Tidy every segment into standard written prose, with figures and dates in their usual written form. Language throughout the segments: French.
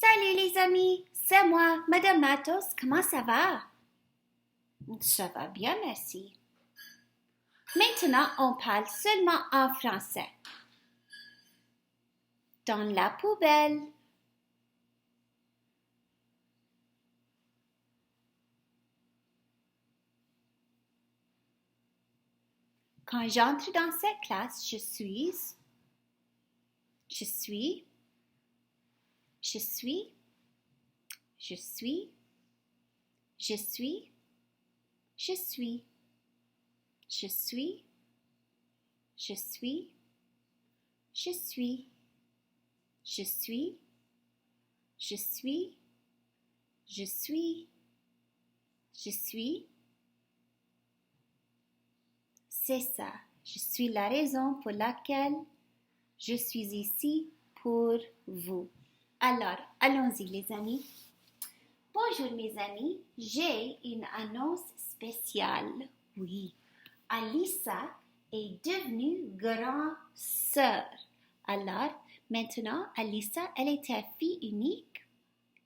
Salut les amis, c'est moi, Madame Matos, comment ça va? Ça va bien, merci. Maintenant, on parle seulement en français. Dans la poubelle. Quand j'entre dans cette classe, je suis, je suis, je suis, je suis, je suis, je suis, je suis, je suis, je suis, je suis, je suis, je suis, je suis. C'est ça, je suis la raison pour laquelle je suis ici pour vous. Alors, allons-y les amis. Bonjour mes amis, j'ai une annonce spéciale. Oui, Alissa est devenue grande sœur. Alors, maintenant, Alissa, elle était fille unique.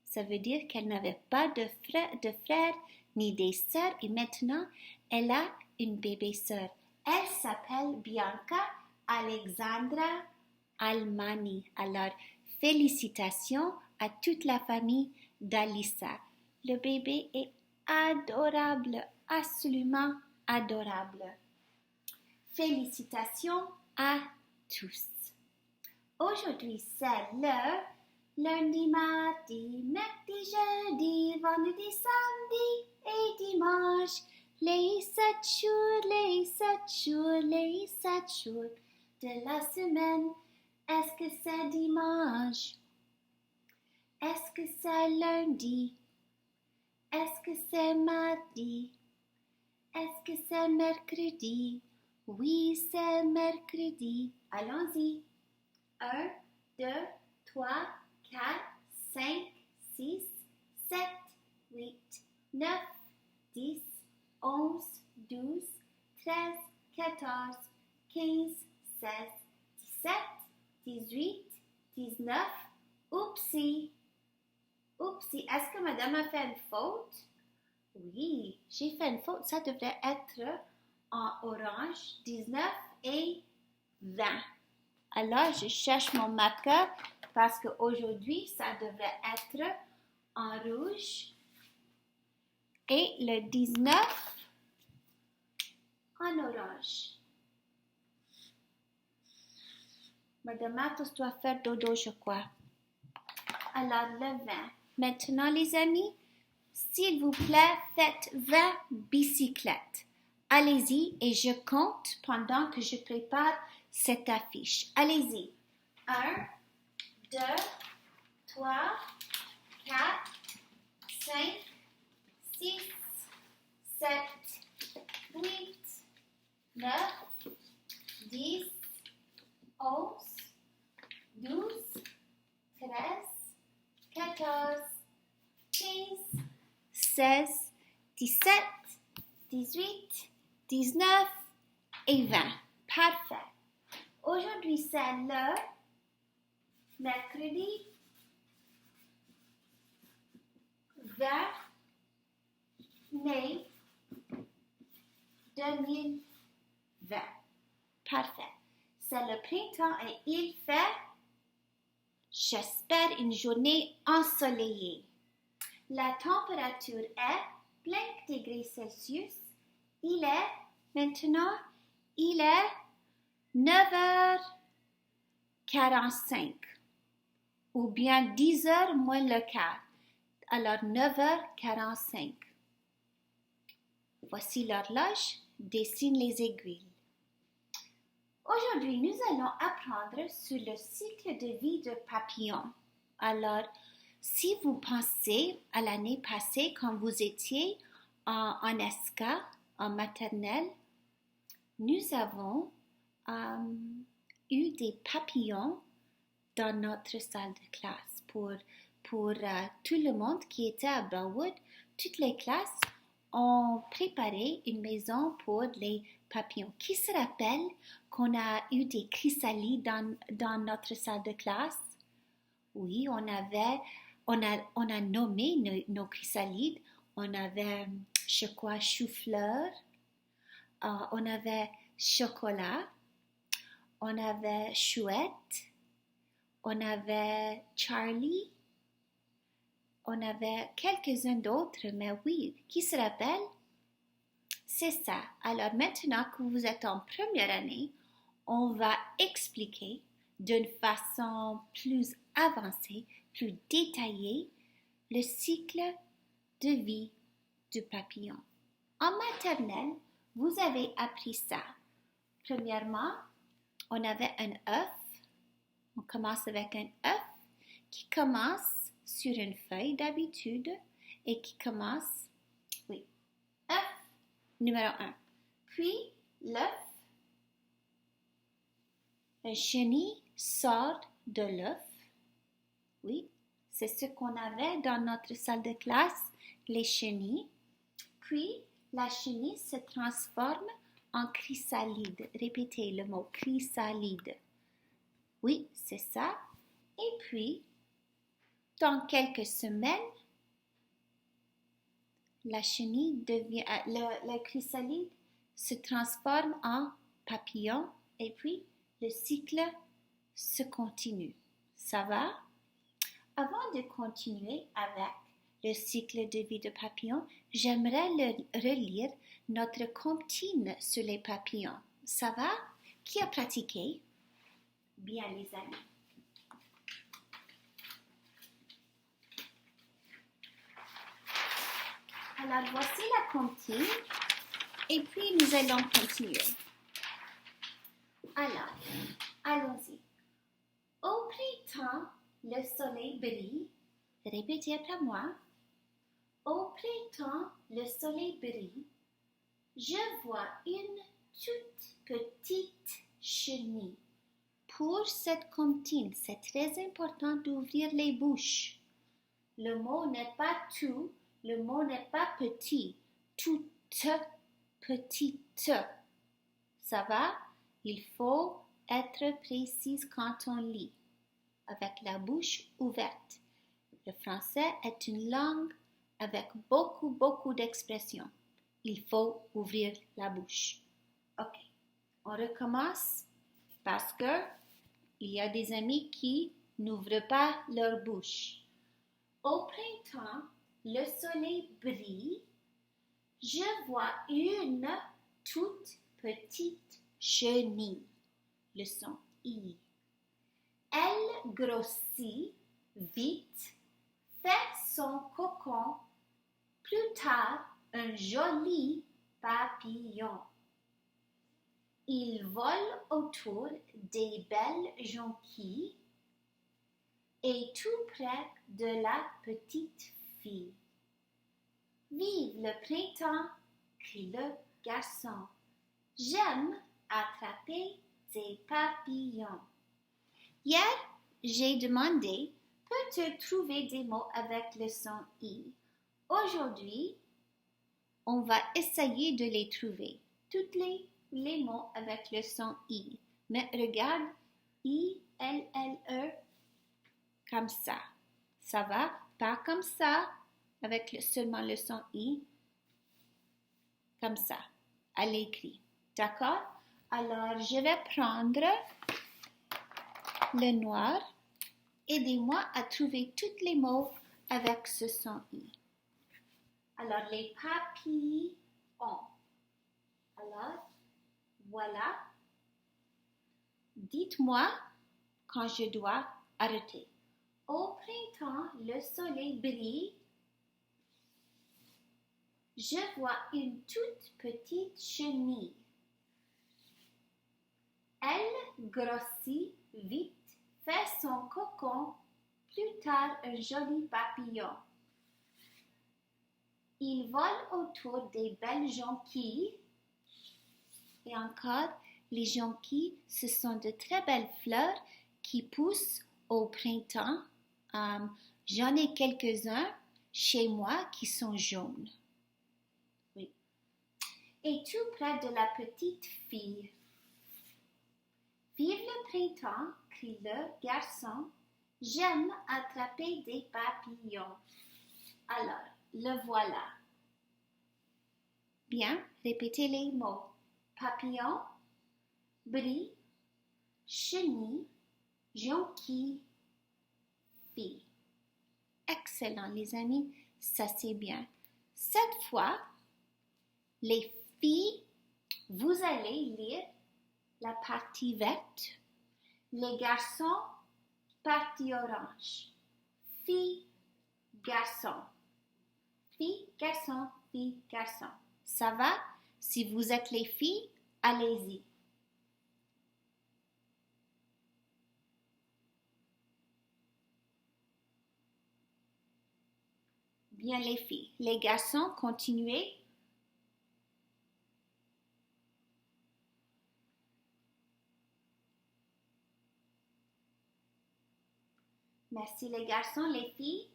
Ça veut dire qu'elle n'avait pas de frère ni des sœurs et maintenant, elle a une bébé sœur. Elle s'appelle Bianca Alexandra Almani. Alors, félicitations à toute la famille d'Alissa. Le bébé est adorable, absolument adorable. Félicitations à tous. Aujourd'hui, c'est le lundi, mardi, mercredi, jeudi, vendredi, samedi et dimanche. Les 7 jours de la semaine. Est-ce que c'est dimanche? Est-ce que c'est lundi? Est-ce que c'est mardi? Est-ce que c'est mercredi? Oui, c'est mercredi. Allons-y. 1, 2, 3, 4, 5, 6, 7, 8, 9, 10, 11, 12, 13, 14, 15, 16, 17, 18, 19. Oupsie! Oupsie! Est-ce que madame a fait une faute? Oui, j'ai fait une faute. Ça devrait être en orange, 19 et 20. Alors, je cherche mon marqueur parce qu'aujourd'hui, ça devrait être en rouge. Et le 19 en orange. Madame Matos doit faire dodo, je crois. Alors, le 20. Maintenant, les amis, s'il vous plaît, faites 20 bicyclettes. Allez-y et je compte pendant que je prépare cette affiche. Allez-y. 1, 2, 3, 4, 5, 6, 7, 8, 9, 10, 11, 12, 13, 14, 15, 16, 17, 18, 19 et 20. Parfait. Aujourd'hui, c'est le mercredi 20 mai 2020. Parfait. C'est le printemps et il fait, j'espère, une journée ensoleillée. La température est 5 degrés Celsius. Il est 9h45 ou bien 10h moins le quart. Alors 9h45. Voici l'horloge, dessine les aiguilles. Aujourd'hui, nous allons apprendre sur le cycle de vie de papillon. Alors, si vous pensez à l'année passée quand vous étiez en SK, en maternelle, nous avons eu des papillons dans notre salle de classe pour tout le monde qui était à Brownwood. Toutes les classes ont préparé une maison pour les papillons. Qui se rappelle qu'on a eu des chrysalides dans notre salle de classe? Oui, on avait On a nommé nos chrysalides. On avait, je crois, chou-fleur. On avait chocolat. On avait chouette. On avait Charlie. On avait quelques-uns d'autres, mais oui, qui se rappelle? C'est ça. Alors maintenant que vous êtes en première année, on va expliquer d'une façon plus avancée, plus détaillée, le cycle de vie du papillon. En maternelle, vous avez appris ça. Premièrement, on avait un œuf. On commence avec un œuf qui commence sur une feuille d'habitude et qui commence, oui, œuf numéro 1. Puis, l'œuf, un chenille sort de l'œuf. Oui, c'est ce qu'on avait dans notre salle de classe, les chenilles. Puis, la chenille se transforme en chrysalide. Répétez le mot chrysalide. Oui, c'est ça. Et puis, dans quelques semaines, la chenille devient, le chrysalide se transforme en papillon et puis le cycle se continue. Ça va? Avant de continuer avec le cycle de vie de papillon, j'aimerais relire notre comptine sur les papillons. Ça va? Qui a pratiqué? Bien, les amis. Alors, voici la comptine et puis nous allons continuer. Alors, allons-y. Au printemps, le soleil brille. Répétez après moi. Au printemps, le soleil brille. Je vois une toute petite chenille. Pour cette comptine, c'est très important d'ouvrir les bouches. Le mot n'est pas tout, le mot n'est pas petit. Toute petite. Ça va? Il faut être précise quand on lit, avec la bouche ouverte. Le français est une langue avec beaucoup d'expressions. Il faut ouvrir la bouche. Ok, on recommence parce que il y a des amis qui n'ouvrent pas leur bouche. Au printemps, le soleil brille. Je vois une toute petite chenille. Le son I. Elle grossit vite, fait son cocon. Plus tard, un joli papillon. Il vole autour des belles jonquilles et tout près de la petite fille. Vive le printemps, crie le garçon. J'aime attraper des papillons. Hier, j'ai demandé, peux-tu trouver des mots avec le son I? Aujourd'hui, on va essayer de les trouver. Tous les mots avec le son I. Mais regarde, I, L, L, E, comme ça. Ça va? Pas comme ça, avec seulement le son I. Comme ça, à l'écrit. D'accord? Alors, je vais prendre le noir. Aidez-moi à trouver tous les mots avec ce son I. Alors, les papillons. Alors, voilà. Dites-moi quand je dois arrêter. Au printemps, le soleil brille. Je vois une toute petite chenille. Elle grossit vite, fait son cocon, plus tard un joli papillon. Il vole autour des belles jonquilles. Et encore, les jonquilles, ce sont de très belles fleurs qui poussent au printemps. J'en ai quelques-uns chez moi qui sont jaunes. Oui. Et tout près de la petite fille. Vive le printemps, crie le garçon. J'aime attraper des papillons. Alors, le voilà. Bien, répétez les mots. Papillon, bris, chenille, jonquille, fille. Excellent, les amis. Ça, c'est bien. Cette fois, les filles, vous allez lire la partie verte. Les garçons, partie orange. Fille, garçon. Fille, garçon, fille, garçon. Ça va? Si vous êtes les filles, allez-y. Bien les filles. Les garçons, continuez. Merci les garçons, les filles.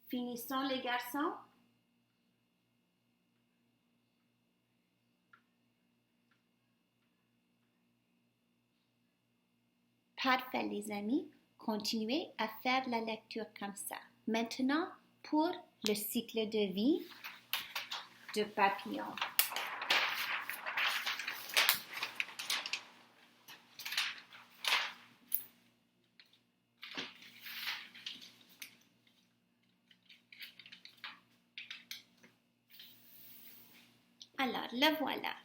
Finissons les garçons. Parfait les amis. Continuez à faire la lecture comme ça. Maintenant, pour le cycle de vie de papillon. Alors, le voilà.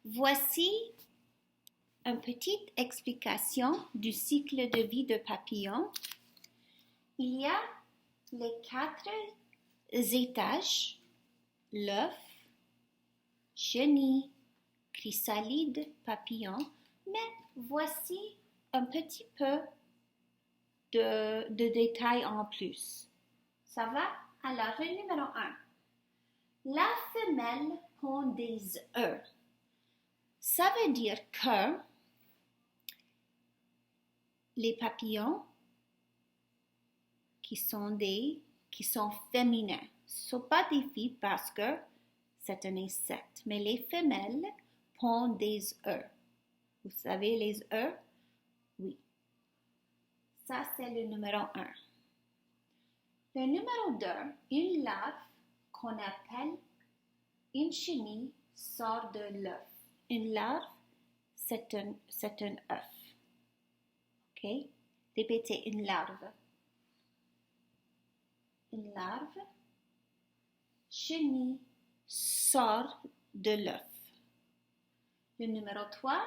Voici une petite explication du cycle de vie de papillon. Il y a les 4 étages, l'œuf, chenille, chrysalide, papillon, mais voici un petit peu de détails en plus. Ça va? Alors, le numéro 1. La femelle pond des œufs. Ça veut dire que les papillons qui sont féminins, ce ne sont pas des filles parce que c'est un insecte, mais les femelles pondent des œufs. Vous savez les œufs? Oui. Ça, c'est le numéro 1. Le numéro 2, une larve qu'on appelle une chenille sort de l'œuf. Une larve, c'est un œuf. OK? Répétez, une larve. Une larve, chenille, sort de l'œuf. Le numéro 3,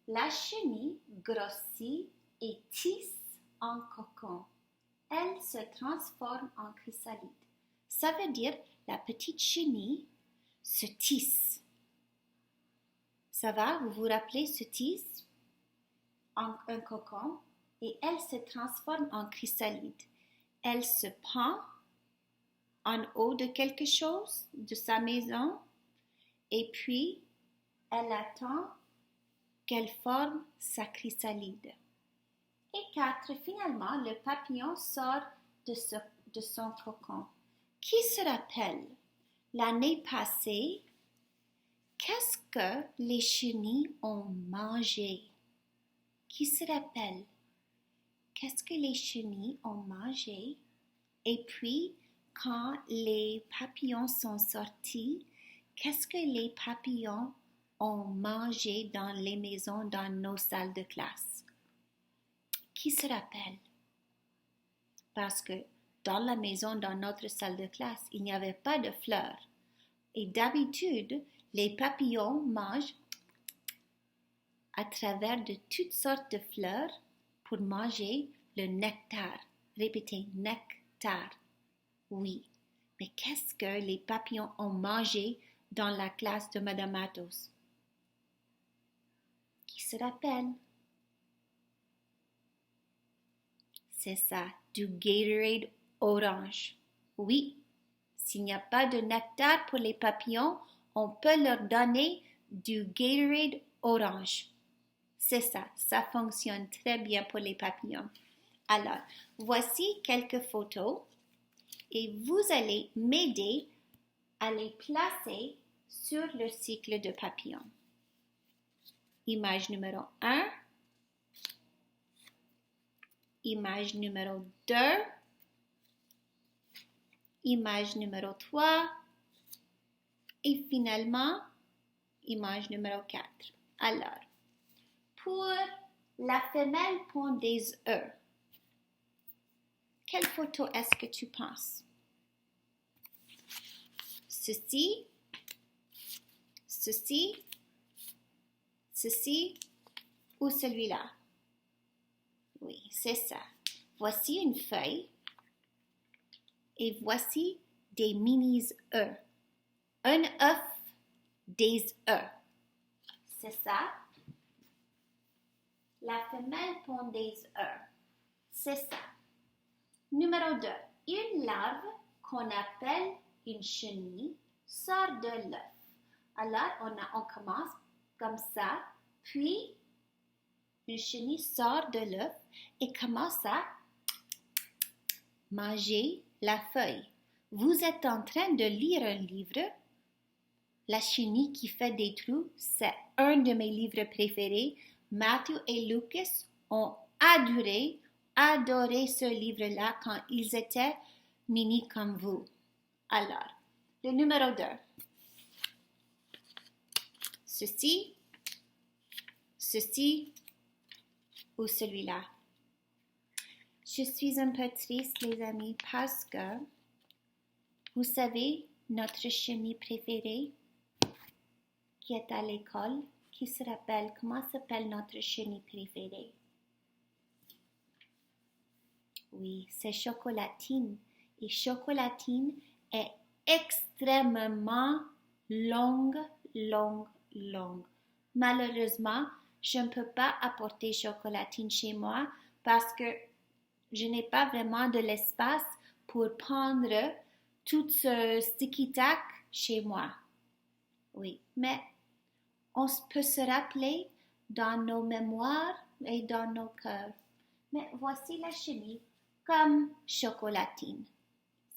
la chenille grossit et tisse en cocon. Elle se transforme en chrysalide. Ça veut dire la petite chenille se tisse. Ça va? Vous vous rappelez, se tisse en un cocon et elle se transforme en chrysalide. Elle se pend en haut de quelque chose, de sa maison, et puis elle attend qu'elle forme sa chrysalide. Et 4, finalement, le papillon sort de son cocon. Qui se rappelle, l'année passée, qu'est-ce que les chenilles ont mangé? Qui se rappelle, qu'est-ce que les chenilles ont mangé? Et puis, quand les papillons sont sortis, qu'est-ce que les papillons ont mangé dans les maisons, dans nos salles de classe? Qui se rappelle? Parce que dans la maison, dans notre salle de classe, il n'y avait pas de fleurs. Et d'habitude, les papillons mangent à travers de toutes sortes de fleurs pour manger le nectar. Répétez, nectar. Oui, mais qu'est-ce que les papillons ont mangé dans la classe de Madame Matos? Qui se rappelle? C'est ça, du Gatorade orange. Oui, s'il n'y a pas de nectar pour les papillons, on peut leur donner du Gatorade orange. C'est ça, ça fonctionne très bien pour les papillons. Alors, voici quelques photos et vous allez m'aider à les placer sur le cycle de papillon. Image numéro 1, image numéro 2, image numéro 3 et finalement, image numéro 4. Alors, pour la femelle pond des œufs, quelle photo est-ce que tu penses? Ceci, ceci, ceci ou celui-là? Oui, c'est ça. Voici une feuille et voici des mini-œufs. Un œuf, des œufs. C'est ça. La femelle pond des œufs. C'est ça. Numéro 2. Une larve qu'on appelle une chenille sort de l'œuf. Alors, on commence comme ça, puis une chenille sort de l'œuf et commence à manger la feuille. Vous êtes en train de lire un livre. La chenille qui fait des trous, c'est un de mes livres préférés. Matthew et Lucas ont adoré ce livre-là quand ils étaient mini comme vous. Alors, le numéro 2. Ceci, ceci ou celui-là. Je suis un peu triste, les amis, parce que, vous savez, notre chenille préférée qui est à l'école, qui se rappelle, comment s'appelle notre chenille préférée? Oui, c'est Chocolatine. Et Chocolatine est extrêmement longue. Malheureusement, je ne peux pas apporter Chocolatine chez moi parce que je n'ai pas vraiment de l'espace pour prendre tout ce sticky-tack chez moi. Oui, mais on peut se rappeler dans nos mémoires et dans nos cœurs. Mais voici la chenille comme Chocolatine.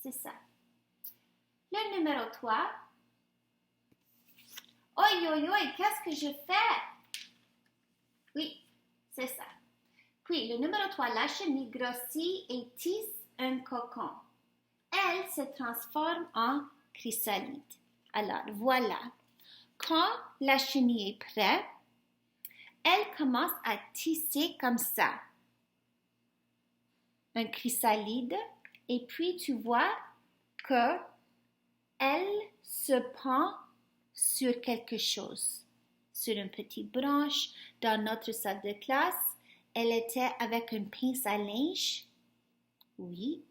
C'est ça. Le numéro 3. Oi, qu'est-ce que je fais? Oui, c'est ça. Puis, le numéro 3, la chenille grossit et tisse un cocon. Elle se transforme en chrysalide. Alors, voilà. Quand la chenille est prête, elle commence à tisser comme ça. Un chrysalide. Et puis, tu vois que elle se pend sur quelque chose. Sur une petite branche. Dans notre salle de classe, elle était avec une pince à linge. Oui,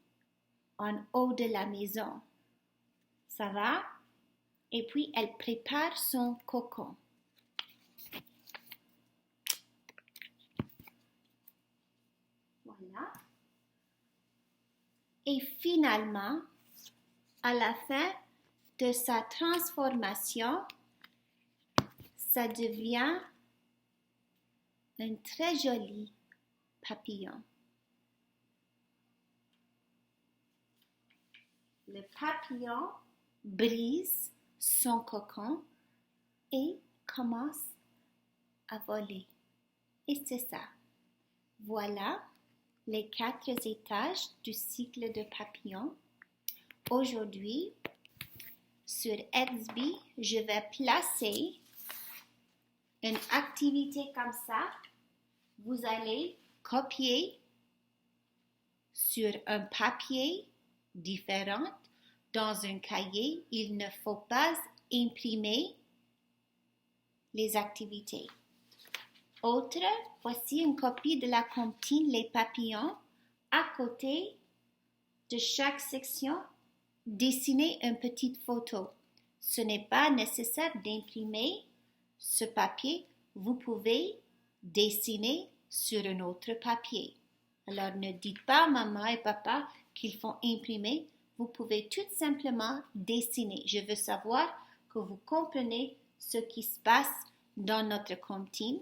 en haut de la maison. Ça va? Et puis, elle prépare son cocon. Voilà. Et finalement, à la fin de sa transformation, ça devient un très joli papillon. Le papillon brise son cocon et commence à voler. Et c'est ça. Voilà les 4 étages du cycle de papillon. Aujourd'hui, sur Exby, je vais placer une activité comme ça. Vous allez copier sur un papier différent dans un cahier. Il ne faut pas imprimer les activités. Autre, voici une copie de la comptine Les Papillons. À côté de chaque section, dessinez une petite photo. Ce n'est pas nécessaire d'imprimer ce papier. Vous pouvez dessiner sur un autre papier. Alors, ne dites pas à maman et papa qu'ils font imprimer. Vous pouvez tout simplement dessiner. Je veux savoir que vous comprenez ce qui se passe dans notre comptine.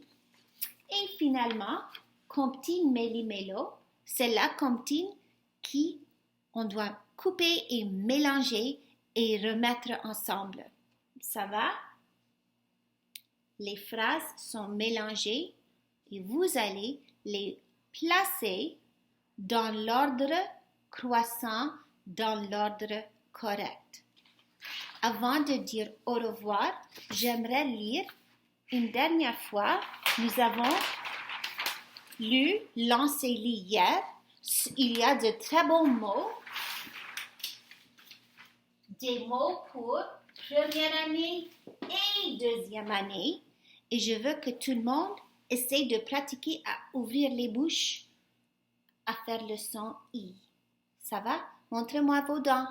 Et finalement, comptine Méli-Mélo, c'est la comptine qui on doit couper et mélanger et remettre ensemble. Ça va? Les phrases sont mélangées et vous allez les placer dans l'ordre croissant, dans l'ordre correct. Avant de dire au revoir, j'aimerais lire une dernière fois. Nous avons lu l'Encélie hier. Il y a de très bons mots. Des mots pour première année et deuxième année. Et je veux que tout le monde essaye de pratiquer à ouvrir les bouches, à faire le son I. Ça va? Montrez-moi vos dents.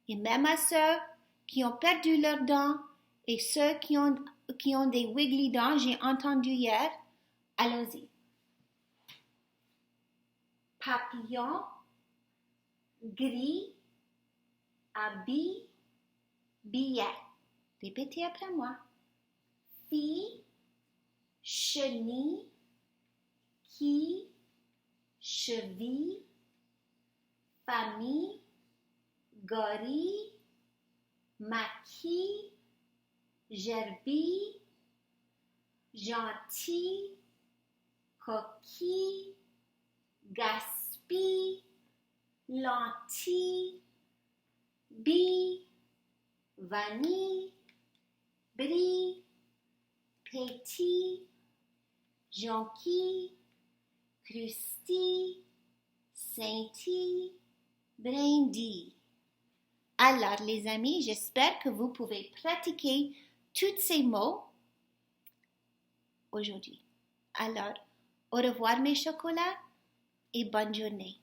Et même à ceux qui ont perdu leurs dents et ceux qui ont des wiggly dents, j'ai entendu hier. Allons-y. Papillon, gris, habit, billet. Répétez après moi. Fille, chenille, qui, cheville, famille, gorille, maquis, gerbille, gentil, coquille, gaspille, lentille, bille, vanille, brie, petit, jonquille, crustille, scintille, brindille. Alors, les amis, j'espère que vous pouvez pratiquer tous ces mots aujourd'hui. Alors, au revoir mes chocolats et bonne journée.